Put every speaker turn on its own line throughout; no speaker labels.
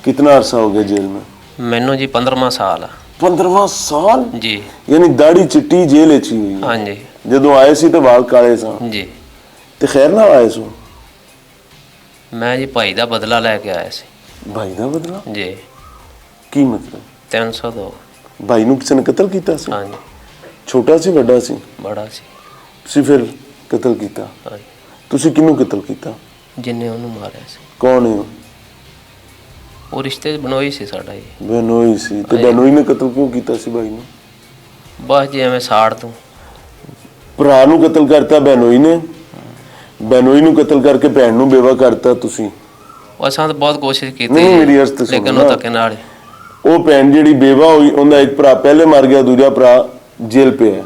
कितना अरसा हो गया जेल में?
मैनू जी 15वां साल
15वां साल
जी।
यानी दाढ़ी चिट्टी जेल च हुई
हाँ जी
ਜਦੋਂ ਆਏ ਸੀ ਤੇ ਵਾਲ ਕਾਲੇ ਸਨ
जी।
ਤੇ ਖੈਰ ਨਾਲ ਆਏ ਸੋ
मैं जी भाई का बदला लैके आया सी
ਭਾਈ ਦਾ ਬਦਲਾ
जी।
ਕੀ ਮਤਲਬ
302
ਭਾਈ ਨੂੰ ਕਿਸੇ ਨੇ ਕਤਲ ਕੀਤਾ ਸੀ?
हाँ जी
ਛੋਟਾ ਸੀ ਵੱਡਾ ਸੀ?
बड़ा सी
ਤੁਸੀਂ ਫਿਰ ਕਤਲ ਕੀਤਾ?
हाँ जी।
ਤੁਸੀਂ ਕਿਹਨੂੰ ਕਤਲ ਕੀਤਾ?
जिन्हें उन्होंने मारिया सी
ਕੌਣ ਹੈ ਉਹ?
वो रिश्ते बनोई सी साडा जी।
ਬਨੋਈ ਸੀ ਤੇ ਬਨੋਈ ਨੇ ਕਤਲ ਕਿਉਂ ਕੀਤਾ ਸੀ ਭਾਈ ਨੂੰ?
बस जी एवें साड़ तू
ਭਰਾ ਨੂੰ ਕਤਲ ਕਰਤਾ ਬਨੋਈ ਨੇ, ਬਨੋਈ ਨੂੰ ਕਤਲ ਕਰਕੇ ਭੈਣ ਨੂੰ ਬੇਵਾ ਕਰਤਾ ਤੁਸੀਂ।
असां तो बहुत कोशिश की
नहीं, मेरी अर्ज तो सुनो
लेकिन
ना।
वो धक्के नाल
ਉਹ ਭੈਣ ਜਿਹੜੀ ਬੇਵਾ ਹੋਈ ਉਹਦਾ ਇੱਕ ਭਰਾ ਪਹਿਲੇ ਮਰ ਗਿਆ, ਦੂਜਾ ਭਰਾ ਜੇਲ੍ਹ ਪਿਆ ਹੈ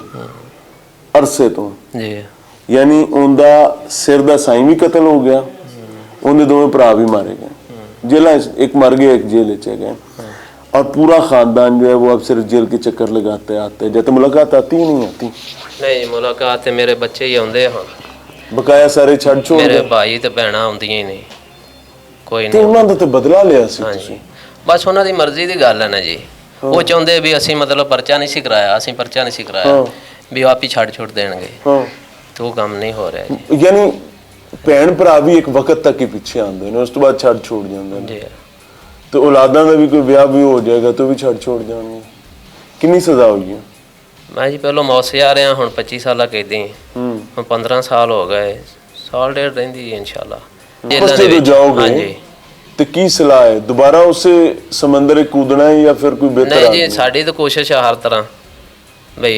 ਅਰਸੇ ਤੋਂ।
जी।
ਯਾਨੀ ਉਹਦਾ ਸਿਰ ਦਾ ਸਾਈਂ ਵੀ ਕਤਲ ਹੋ ਗਿਆ, ਉਹਦੇ ਦੋਵੇਂ ਭਰਾ भी मारे गए जेल, एक मर गया एक जेल च गए, और पूरा खानदान जो है वो अब सिर्फ जेल के चक्कर लगाते आते, जब मुलाकात आती ही नहीं आती।
नहीं मुलाकात मेरे बच्चे ही आउंदे हन,
बकाया सारे छड़ छोड़
मेरे
गए
भाई ते भैणां आउंदियां ही नहीं कोई
ਤੇ
नहीं।
ਉਹਨਾਂ ਦਾ ਤੇ ਬਦਲਾ ਲਿਆ ਸੀ
हाँ
ਤੁਸੀਂ।
जी बस उन्हां दी मर्जी दी गल है ना जी। वो चाहुंदे भी असीं मतलब परचा नहीं सी कराया, असीं परचा नहीं सी कराया भी आप ही छड़ छुड़ देणगे,
ਹਾਂ
तो वो काम नहीं हो रहा जी।
ਯਾਨੀ ਭੈਣ ਭਰਾ ਵੀ ਇੱਕ ਵਕਤ ਤੱਕ ਹੀ ਪਿੱਛੇ ਆਉਂਦੇ ਨੇ, ਉਸ ਤੋਂ ਬਾਅਦ ਛੱਡ ਛੋੜ ਜਾਂਦੇ ਨੇ।
जी
ਤੇ ਔਲਾਦਾਂ ਦਾ ਵੀ ਕੋਈ ਵਿਆਹ ਵੀ ਹੋ ਜਾਏਗਾ ਤਾਂ ਵੀ ਛੱਡ ਛੋੜ ਜਾਣਗੇ। ਕਿੰਨੀ ਸਜ਼ਾ ਹੋਈ ਹੈ?
मैं जी पहलों मौसे आ रहा हुण 25 साल कैदी, हुण 15 साल हो गए, साल डेढ़ रहिंदी इंशाल्लाह।
वापस ਜਦੋਂ ਜਾਓਗੇ
हाँ जी
ਤੇ ਕੀ ਸਲਾਹ ਹੈ? ਦੁਬਾਰਾ ਉਸੇ ਸਮੁੰਦਰ ਵਿੱਚ ਕੂਦਣਾ ਹੈ ਜਾਂ ਫਿਰ ਕੋਈ ਬਿਹਤਰ
नहीं
ਆਦਮੀ?
जी साड़ी तो कोशिश है हर तरह बई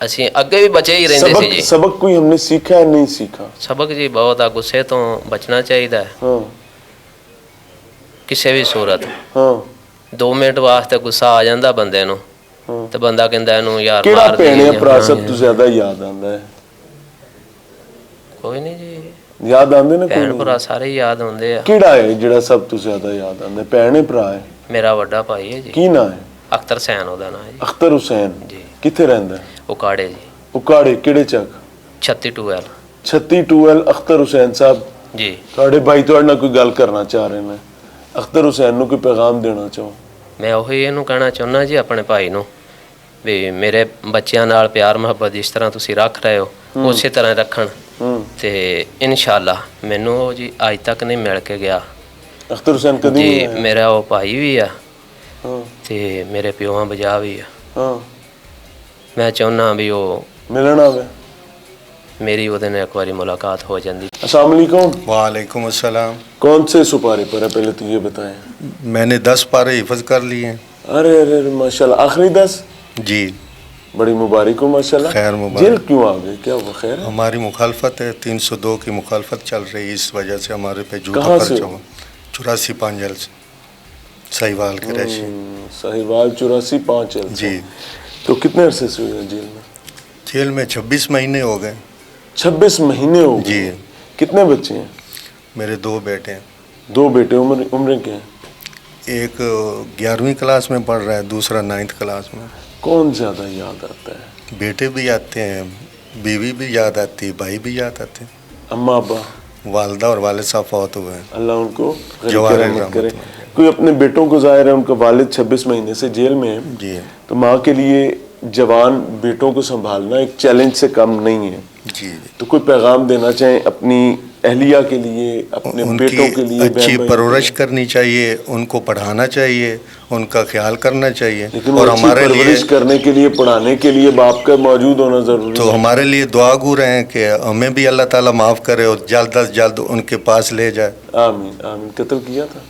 ਅਸੀਂ ਅੱਗੇ ਵੀ ਬਚੇ ਹੀ ਰਹਿੰਦੇ ਸੀ ਜੀ।
सबक कोई हमने सीखा है नहीं सीखा?
ਸਬਕ ਜੀ ਬਹੁਤ ਆ, ਗੁੱਸੇ ਤੋਂ ਬਚਣਾ ਚਾਹੀਦਾ ਹੈ
हाँ
ਕਿਸੇ ਵੀ ਸੂਰਤ।
हाँ
2 ਮਿੰਟ ਵਾਸਤੇ ਗੁੱਸਾ ਆ ਜਾਂਦਾ ਬੰਦੇ ਨੂੰ
हाँ
ਤੇ ਬੰਦਾ ਕਹਿੰਦਾ ਇਹਨੂੰ ਯਾਰ
ਕਿਹੜਾ
ਮਾਰ
ਭੈਣ
ਦੇ
ਜਾਂ ਭਰਾ
ਹਾਂ
ਸਭ ਤੋਂ ਜ਼ਿਆਦਾ ਯਾਦ ਆਉਂਦਾ ਹੈ?
ਕੋਈ ਨਹੀਂ ਜੀ,
ਯਾਦ ਆਉਂਦੇ ਨੇ
ਭੈਣ
ਕੋਈ?
ਭਰਾ ਸਾਰੇ ਹੀ ਯਾਦ ਹੁੰਦੇ ਆ।
ਕਿਹੜਾ ਹੈ ਜਿਹੜਾ ਸਭ ਤੋਂ ਜ਼ਿਆਦਾ ਯਾਦ ਆਉਂਦਾ? ਭੈਣ ਹੈ ਭਰਾ ਹੈ?
ਮੇਰਾ ਵੱਡਾ ਭਾਈ ਹੈ ਜੀ,
ਕੀ ਨਾਂ ਹੈ?
ਅਖਤਰ ਸੈਨ ਉਹਦਾ ਨਾਂ ਹੈ ਜੀ।
ਅਖਤਰ ਹੁਸੈਨ।
ਜੀ
ਕਿੱਥੇ ਰਹਿੰਦਾ ਹੈ?
ਉਕਾੜੇ ਜੀ,
ਉਕਾੜੇ ਕਿਹੜੇ ਚੱਕ?
36
36 2L। ਅਖਤਰ ਹੁਸੈਨ ਸਾਹਿਬ
ਜੀ।
ਤੁਹਾਡੇ ਭਾਈ ਤੁਹਾਡੇ ਨਾਲ ਕੋਈ ਗੱਲ ਕਰਨਾ ਚਾਹ ਰਹੇ ਨੇ, ਅਖਤਰ ਹੁਸੈਨ ਨੂੰ ਕੋਈ ਪੈਗਾਮ ਦੇਣਾ ਚਾਹੋ?
ਮੈਂ ਉਹੀ ਇਹਨੂੰ ਕਹਿਣਾ ਚਾਹੁੰਦਾ ਜੀ ਆਪਣੇ ਭਾਈ ਨੂੰ ਵੀ ਮੇਰੇ ਬੱਚਿਆਂ ਨਾਲ ਪਿਆਰ ਮੁਹੱਬਤ ਜਿਸ ਤਰ੍ਹਾਂ ਤੁਸੀਂ ਰੱਖ ਰਹੇ ਹੋ ਉਸੇ ਤਰ੍ਹਾਂ ਰੱਖਣ ਤੇ ਇਨਸ਼ਾਅੱਲਾ। ਮੈਨੂੰ ਉਹ ਜੀ ਅੱਜ ਤੱਕ ਨਹੀਂ ਮਿਲ ਕੇ ਗਿਆ
ਅਖਤਰ ਹੁਸੈਨ ਕਦੀ ਨਹੀਂ
ਜੀ।
ਆਇਆ?
ਮੇਰਾ ਉਹ ਭਾਈ ਵੀ ਆ
ਹਾਂ
ਤੇ ਮੇਰੇ ਪਿਓਾਂ ਬਜਾ ਵੀ ਆ।
ਹਾਂ
ਮੈਂ ਚਾਹੁੰਦਾ ਵੀ ਉਹ
ਮਿਲਣ ਆਵੇ।
मेरी वो दिन एक बारी मुलाकात हो जाती।
अस्सलाम वालेकुम।
वालेकुम अस्सलाम।
कौन से सुपारे पर है पहले तो ये बताएं।
मैंने 10 पारे हिफज कर लिए हैं।
अरे अरे अरे माशाल्लाह, आखिरी 10?
जी
बड़ी मुबारक हो माशाल्लाह।
खैर मुबारक।
जेल क्यों आ गए, क्या हुआ? खैर है?
हमारी मुखालफत है, 302 की मुखालफत चल रही है, इस वजह से हमारे पे झूठा
कहाँ से
पर्चा हुआ। 84 पांजल से, सहीवाल के रैशी।
साहिवाल 84 5
जी।
तो कितने अरसे से हुए जेल में?
जेल में 26 महीने हो गए।
26 महीने हो गए।
जी।
कितने बच्चे हैं?
मेरे 2 बेटे हैं।
2 बेटे। उम्र क्या है?
एक 11वीं क्लास में पढ़ रहा है, दूसरा 9th क्लास में।
कौन ज़्यादा याद आता है?
बेटे भी आते हैं, बीवी भी याद आती है, भाई भी याद आते हैं।
अम्मा अब्बा?
वालदा और वालिद साहब फौत हुए हैं।
अल्लाह उनको
जवार
रहमत
रहमत
करे।
करे।
कोई अपने बेटों को, जाहिर है उनका वालिद 26 महीने से जेल में है,
जी
तो माँ के लिए जवान बेटों को संभालना एक चैलेंज से कम नहीं है।
जी।
तो कोई पैगाम देना चाहें अपनी अहलिया के लिए, अपने बेटों के लिए?
अच्छी परवरिश करनी चाहिए, उनको पढ़ाना चाहिए, उनका ख्याल करना चाहिए।
लेकिन
और
अच्छी
हमारे लिए
परवरिश करने के लिए, पढ़ाने के लिए बाप का मौजूद होना जरूरी
तो
है।
हमारे लिए दुआ गो रहे हैं कि हमें भी अल्लाह ताला माफ़ करे और जल्द अज जल्द उनके पास ले जाए।
आमीन आमीन। कत्ल किया था?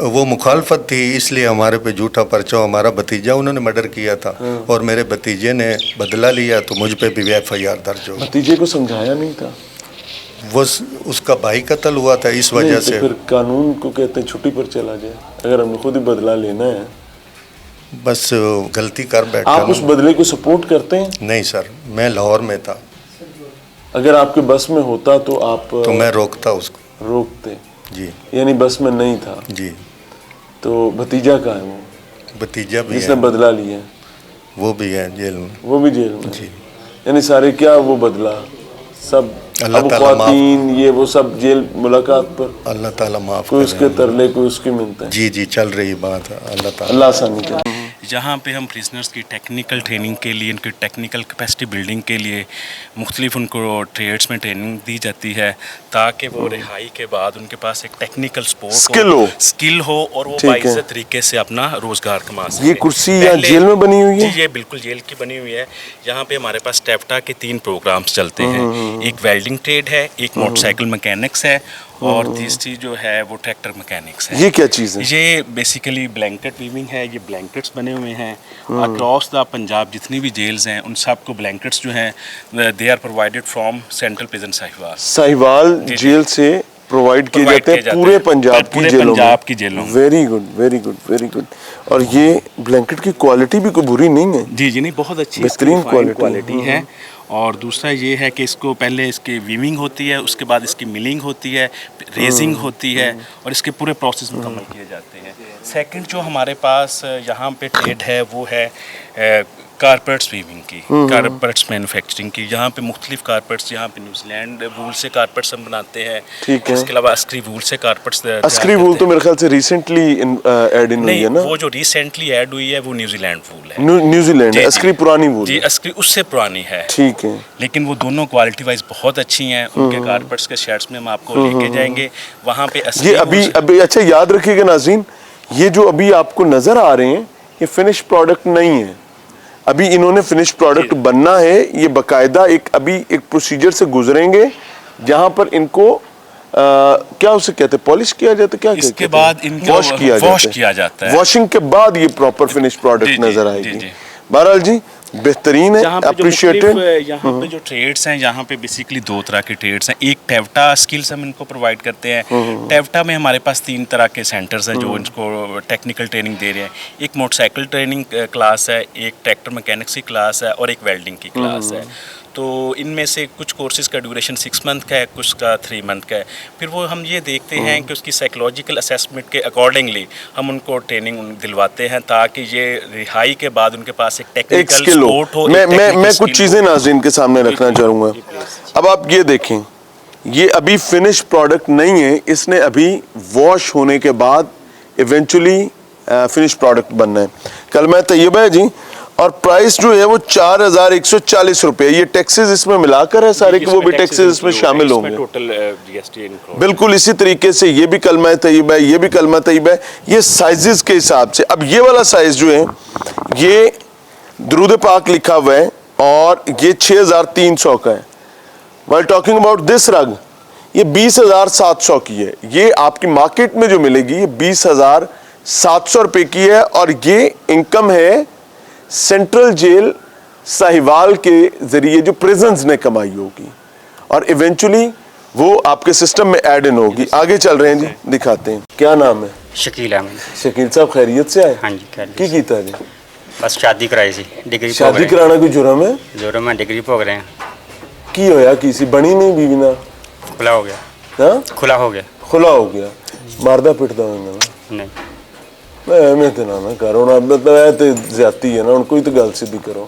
वो मुखालफत थी, इसलिए हमारे पे झूठा पर्चा। हमारा भतीजा उन्होंने मर्डर किया था और मेरे भतीजे ने बदला लिया, तो मुझ पे भी FIR दर्ज हो।
भतीजे को समझाया नहीं था?
वो उसका भाई कत्ल हुआ था, इस वजह
नहीं, तो
से।
फिर कानून को कहते हैं छुट्टी पर चला जाए, अगर हमने खुद ही बदला लेना है।
बस गलती कर बैठा।
आप उस बदले को सपोर्ट करते हैं?
नहीं सर, मैं लाहौर में था।
अगर आपके बस में होता तो आप
तो मैं रोकता उसको।
रोकते?
जी
यानी बस में नहीं था।
जी।
तो भतीजा का है वो
भतीजा भी
जिसने
है,
बदला लिया?
वो भी है जेल में।
वो भी जेल में?
जी।
यानी सारे क्या वो बदला सब
अल्लाह
अब
ताला माफ
ख्वातीन ये वो सब जेल मुलाकात पर
अल्लाह ताला माफ
कोई उसके
करे।
तरले कोई उसकी मिलता है।
जी जी चल रही बात है, अल्लाह ताला
अल्लाह आसानी करे।
जहाँ पे हम प्रिजनर्स की टेक्निकल ट्रेनिंग के लिए, उनकी टेक्निकल कैपेसिटी बिल्डिंग के लिए मुख्तलिफ उनको ट्रेड्स में ट्रेनिंग दी जाती है, ताकि वो रिहाई के बाद उनके पास एक टेक्निकल स्किल हो और वो
ठीक है।
बाइज्जत तरीके से अपना रोज़गार कमा सके।
ये कुर्सी यहाँ जेल में बनी हुई है?
जी ये बिल्कुल जेल की बनी हुई है। यहाँ पे हमारे पास टेफ्टा के 3 प्रोग्राम्स चलते हैं। एक वेल्डिंग ट्रेड है, एक मोटरसाइकिल मैकेनिक्स है और तीसरी जो है वो ट्रैक्टर मैकेनिक्स है।
ये क्या चीज़ है?
ये बेसिकली ब्लैंकेट वीविंग है। ये ब्लैंकेट्स बने हुए हैं अक्रॉस द पंजाब, जितनी भी जेल्स हैं उन सबको ब्लैंकेट्स जो हैं they are provided from central prison Sahiwal.
Sahiwal jail से प्रोवाइड किए जाते हैं पूरे पंजाब
की जेलों में।
Very good very good very good. और ये ब्लैंकेट की क्वालिटी भी कोई बुरी नहीं है।
जी जी नहीं, बहुत अच्छी
बेहतरीन
क्वालिटी है। और दूसरा ये है कि इसको पहले इसकी वीविंग होती है, उसके बाद इसकी मिलिंग होती है, रेजिंग होती है और इसके पूरे प्रोसेस मुकम्मल किए जाते हैं। सेकंड जो हमारे पास यहाँ पे ट्रेड है वो है कारपेट्स वीविंग की, कारपेट्स मैन्युफैक्चरिंग की। यहाँ पे मुख्तलिफ कारपेट्स, यहाँ पे न्यूजीलैंड वूल से कारपेट्स हम बनाते हैं।
ठीक है।
इसके अलावा अस्करी वूल से कारपेट्स।
अस्करी वूल तो मेरे ख्याल से रिसेंटली ऐड इन हुई है ना?
वो जो रिसेंटली ऐड हुई है वो न्यूजीलैंड वूल है।
न्यूजीलैंड, अस्करी पुरानी वूल
जी, अस्करी उससे पुरानी है।
ठीक है।
लेकिन वो दोनों क्वालिटी वाइज बहुत अच्छी हैं। उनके कारपेट्स के शेड्स में हम आपको लेके जाएंगे वहाँ पे।
ये अभी अच्छा याद रखिएगा नाज़रीन, ये जो अभी आपको नजर आ रहे हैं ये फिनिश प्रोडक्ट नहीं है। अभी इन्होंने फिनिश प्रोडक्ट बनना है। ये बकायदा अभी एक प्रोसीजर से गुजरेंगे जहां पर इनको क्या उसे कहते हैं, पॉलिश किया जाता है, क्या
इसके बाद इनको
वॉश किया जाता है। वॉशिंग के बाद ये प्रॉपर फिनिश प्रोडक्ट नजर आएगी। बहरहाल जी बेहतरीन है, अप्रिशिएटेड।
यहाँ पे जो ट्रेड्स हैं, यहाँ पे बेसिकली 2 तरह के ट्रेड्स हैं। एक टेफ्टा स्किल्स हम इनको प्रोवाइड करते हैं। टेफ्टा में हमारे पास 3 तरह के सेंटर्स हैं जो इनको टेक्निकल ट्रेनिंग दे रहे हैं। एक मोटरसाइकिल ट्रेनिंग क्लास है, एक ट्रैक्टर मैकेनिक्स की क्लास है और एक वेल्डिंग की क्लास है। तो इनमें से कुछ कोर्सेज़ का ड्यूरेशन 6 मंथ का है, कुछ का 3 मंथ का है। फिर वो हम ये देखते हैं कि उसकी साइकोलॉजिकल असेसमेंट के अकॉर्डिंगली हम उनको ट्रेनिंग दिलवाते हैं, ताकि ये रिहाई के बाद उनके पास एक टेक्निकल सपोर्ट हो।
मैं कुछ चीज़ें नाज़रीन के सामने रखना चाहूँगा। अब आप ये देखें, ये अभी फिनिश प्रोडक्ट नहीं है, इसने अभी वॉश होने के बाद इवेंचुअली फिनिश प्रोडक्ट बनना है। कलमा तैयबा है जी, और प्राइस जो है वो 4140 रुपये। ये टैक्सेस इसमें मिलाकर है सारे के, वो भी टैक्सेस इसमें शामिल होंगे।
टोटल जीएसटी
बिल्कुल इसी तरीके से ये भी कलमा तैयबा है, ये भी कलमा तैयबा है। ये साइजेस के हिसाब से, अब ये वाला साइज जो है ये दुरूद पाक लिखा हुआ है और ये 6300 का है। व्हाइल टॉकिंग अबाउट दिस रग, ये 20,700 की है। ये आपकी मार्केट में जो मिलेगी ये 20,700 रुपये की है। और ये इनकम है सेंट्रल जेल साहिवाल के जरिए जो प्रिजन्स ने कमाई होगी और इवेंचुअली वो आपके सिस्टम में ऐड इन होगी। आगे चल रहे हैं जी, दिखाते हैं। क्या नाम है?
शकील अहमद।
शकील साहब खैरियत से आए?
हाँ जी खैरियत।
की कीता जी?
बस शादी कराई सी, डिग्री
शादी कराना कोई जुर्म है?
जुर्म है, डिग्री भोग रहे हैं।
की होया किसी बनी नहीं बीवी ना?
खुला हो गया।
हाँ?
खुला हो गया।
खुला हो गया, मारदा पिटदा होगा?
नहीं
मैं तो ना करो ना, मतलब तो ज्यादती है ना। उन कोई तो गल सीधी करो,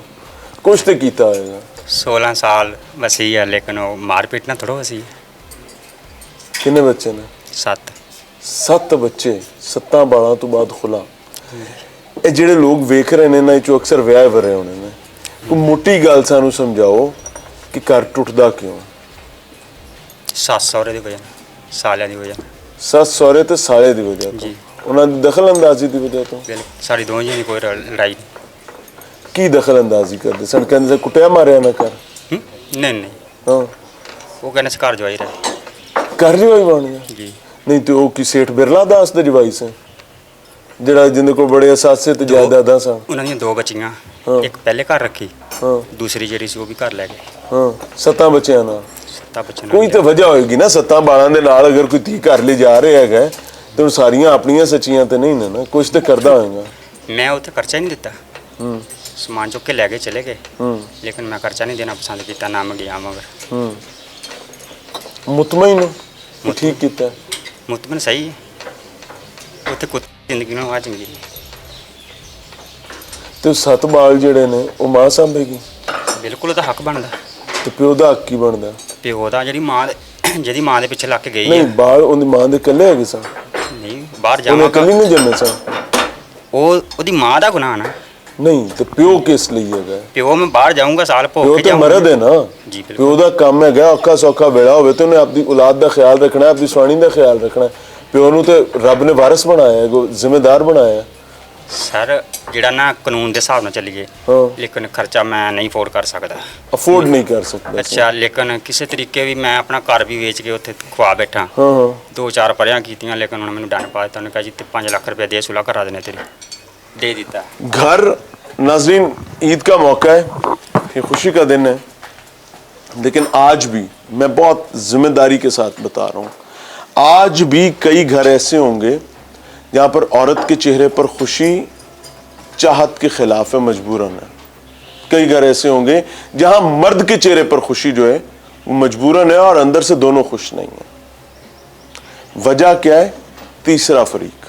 कुछ तो कीता होगा।
16 साल वसी है, लेकिन वो मार पीटना थोड़ा वसी है।
कितने बच्चे ने?
7
बच्चे, 7 बालों तो बाद खुला। ਇਹ ਜਿਹੜੇ ਲੋਕ ਵੇਖ ਰਹੇ ਨੇ ਨਾ, ਇਹ 'ਚੋਂ ਅਕਸਰ ਵਿਆਹ ਵਰੇ ਹੋਣੇ ਨੇ। ਕੋਈ ਮੋਟੀ ਗੱਲ ਸਾਨੂੰ ਸਮਝਾਓ ਕਿ ਘਰ ਟੁੱਟਦਾ ਕਿਉਂ?
ਸੱਸ ਸਹੁਰੇ ਦੀ ਵਜ੍ਹਾ ਨਾਲ, ਸਾਲਿਆਂ ਦੀ ਵਜ੍ਹਾ ਨਾਲ।
ਸੱਸ ਸਹੁਰੇ ਤੇ ਸਾਲੇ ਦੀ ਵਜ੍ਹਾ ਤੋਂ, ਉਹਨਾਂ ਦੀ ਦਖਲ ਅੰਦਾਜ਼ੀ ਦੀ ਵਜ੍ਹਾ ਤੋਂ।
ਸਾਡੀ ਦੋਵਾਂ ਜੀਆਂ ਦੀ ਕੋਈ ਲੜਾਈ ਨਹੀਂ।
ਕੀ ਦਖਲ ਅੰਦਾਜ਼ੀ ਕਰਦੇ ਸਨ? ਕਹਿੰਦੇ ਸੀ ਕੁੱਟਿਆ ਮਾਰਿਆ ਨਾ ਕਰ।
ਨਹੀਂ ਨਹੀਂ,
ਹਾਂ
ਉਹ ਕਹਿੰਦੇ ਸੀ ਘਰ ਜਵਾਈ ਰਹੇ।
ਕਰ ਜਵਾਈ ਬਣ ਗਿਆ
ਜੀ।
ਨਹੀਂ ਤੇ ਉਹ ਕੀ ਸੇਠ ਬਿਰਲਾ ਦਾਸ ਦੇ ਜਵਾਈ ਸੀ ਜਿਹੜਾ ਜਿੰਦੇ ਕੋਲ ਬੜੇ ਅਸਾਸੇ ਤੇ ਜਾਇਦਾਦਾਂ ਸਨ?
ਉਹਨਾਂ ਦੀਆਂ 2 ਬੱਚੀਆਂ, ਇੱਕ ਪਹਿਲੇ ਘਰ ਰੱਖੀ, ਦੂਸਰੀ ਜਿਹੜੀ ਸੀ ਉਹ ਵੀ ਘਰ ਲੈ ਗਏ।
ਹਾਂ 7 ਬੱਚਿਆਂ ਨਾਲ।
7 ਬੱਚਿਆਂ
ਕੋਈ ਤਾਂ ਵਜ੍ਹਾ ਹੋਏਗੀ ਨਾ 7 ਬਾਲਾਂ ਦੇ ਨਾਲ। ਅਗਰ ਕੋਈ ਧੀ ਘਰ ਲੈ ਜਾ ਰਿਹਾ ਹੈਗਾ ਤੇ ਉਹ ਸਾਰੀਆਂ ਆਪਣੀਆਂ ਸੱਚੀਆਂ ਤੇ ਨਹੀਂ ਨੇ ਨਾ, ਕੁਝ ਤਾਂ ਕਰਦਾ ਹੋਏਗਾ।
ਮੈਂ ਉੱਥੇ ਖਰਚਾ ਨਹੀਂ ਦਿੱਤਾ। ਸਮਾਨ ਚੁੱਕ ਕੇ ਲੈ ਕੇ ਚਲੇ ਗਏ, ਲੇਕਿਨ ਮੈਂ ਖਰਚਾ ਨਹੀਂ ਦੇਣਾ ਪਸੰਦ ਕੀਤਾ, ਨਾ ਮੈਂ ਗਿਆ ਮਗਰ।
ਮੁਤਮਈਨ ਹੋ? ਠੀਕ ਕੀਤਾ।
ਮੁਤਮਨ ਸਹੀ ਹੈ, ਉੱਥੇ ਕੁੱਤੀ ਜ਼ਿੰਦਗੀ ਨੂੰ ਆ ਚੰਗੀ।
ਤੇ 7 ਬਾਲ ਜਿਹੜੇ ਨੇ ਉਹ ਮਾਂ ਸਾਂਭੇਗੀ?
ਬਿਲਕੁਲ ਉਹਦਾ ਹੱਕ ਬਣਦਾ।
ਤੇ ਪਿਓ ਦਾ ਹੱਕ ਕੀ ਬਣਦਾ?
ਪਿਓ ਦਾ ਜਿਹਦੀ ਮਾਂ ਦੇ ਪਿੱਛੇ ਲੱਗ ਕੇ ਗਈ
ਨਹੀਂ
ਹੈ
ਬਾਲ ਉਹਦੀ ਮਾਂ ਦੇ ਇਕੱਲੇ ਹੈਗੇ ਸਨ,
ਨਹੀਂ ਬਾਹਰ
ਉਹਨੇ
ਜਾਵਾਂਗਾ
ਇਕੱਲੀ ਨਹੀਂ ਜੰਮੇ ਸਨ।
ਉਹਦੀ ਮਾਂ ਦਾ ਗੁਨਾਹ ਨਾ
ਨਹੀਂ ਤੇ ਪਿਓ ਕਿਸ ਲਈ ਹੈਗਾ?
ਪਿਓ ਮੈਂ ਬਾਹਰ ਜਾਊਂਗਾ ਸਾਲ ਭੋਗ
ਪਿਓ
ਕੇ
ਤੇ
ਜਾਊਂਗਾ
ਮਰਦ ਹੈ ਨਾ,
ਜੀ ਬਿਲਕੁਲ
ਪਿਓ ਦਾ ਕੰਮ ਹੈਗਾ ਔਖਾ ਸੌਖਾ ਵੇਲਾ ਹੋਵੇ ਤੇ ਉਹਨੇ ਆਪਣੀ ਔਲਾਦ ਦਾ ਖਿਆਲ ਰੱਖਣਾ, ਆਪਣੀ ਸਵਾਣੀ ਦਾ ਖਿਆਲ ਰੱਖਣਾ। ਪਿਓ ਨੂੰ ਤੇ ਰੱਬ ਨੇ ਵਾਰਿਸ ਬਣਾਇਆ ਹੈ, ਜ਼ਿੰਮੇਦਾਰ ਬਣਾਇਆ ਹੈ।
ਸਰ ਜਿਹੜਾ ਨਾ ਕਾਨੂੰਨ ਦੇ ਹਿਸਾਬ ਨਾਲ ਚੱਲੀਏ
ਹਾਂ
ਲੇਕਿਨ ਖਰਚਾ ਮੈਂ ਨਹੀਂ ਅਫੋਰਡ ਕਰ ਸਕਦਾ
ਅਫੋਰਡ ਨਹੀਂ ਕਰ ਸਕਦਾ।
ਅੱਛਾ ਲੇਕਿਨ ਕਿਸੇ ਤਰੀਕੇ ਵੀ ਮੈਂ ਆਪਣਾ ਘਰ ਵੀ ਵੇਚ ਕੇ ਉੱਥੇ ਖਵਾ ਬੈਠਾ
ਹਾਂ ਹਾਂ
2-4 ਪਰਿਆਂ ਕੀਤੀਆਂ ਲੇਕਿਨ ਉਹਨਾਂ ਮੈਨੂੰ ਡੰਡ ਪਾ ਦਿੱਤਾ ਉਹਨੇ ਕਿਹਾ ਜੀ ਤੇ 5 ਲੱਖ रुपया ਦੇ सुलह करा देने तेरी दे देता
घर नाजरीन ईद का मौका है, ये खुशी का दिन है, लेकिन आज भी मैं बहुत जिम्मेदारी के साथ बता रहा हूँ, आज भी कई घर ऐसे होंगे जहाँ पर औरत के चेहरे पर खुशी चाहत के खिलाफ है, मजबूरन है। कई घर ऐसे होंगे जहाँ मर्द के चेहरे पर खुशी जो है वो मजबूरन है और अंदर से दोनों खुश नहीं है। वजह क्या है? तीसरा फरीक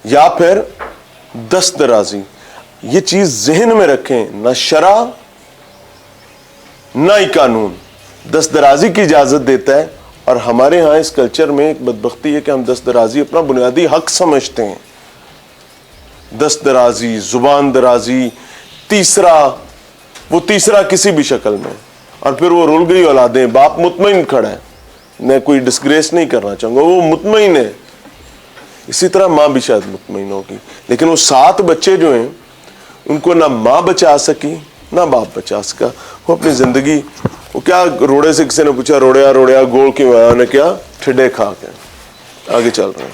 या फिर दस्तदराजी। ये चीज जहन में रखें, ना शरा ना ही कानून दस्तदराजी की इजाजत देता है। और हमारे यहाँ इस कल्चर में एक बदबख्ती है कि हम दस्तदराजी अपना बुनियादी हक समझते हैं। दस्तदराजी, जुबान दराजी, वो तीसरा किसी भी शक्ल में, और फिर वो रुल गई औलादें। बाप मुतमईन खड़ा है, मैं कोई डिस्ग्रेस नहीं करना चाहूँगा, वो मुतमईन है, इसी तरह माँ भी शायद मुतमईन होगी, लेकिन वो 7 बच्चे जो हैं उनको ना माँ बचा सकी ना बाप बचा सका। वो अपनी ज़िंदगी, वो क्या रोड़े से किसी ने पूछा रोड़िया रोड़िया गोल क्यों आया, उन्हें क्या ठिड्डे खा के आगे चल रहे हैं।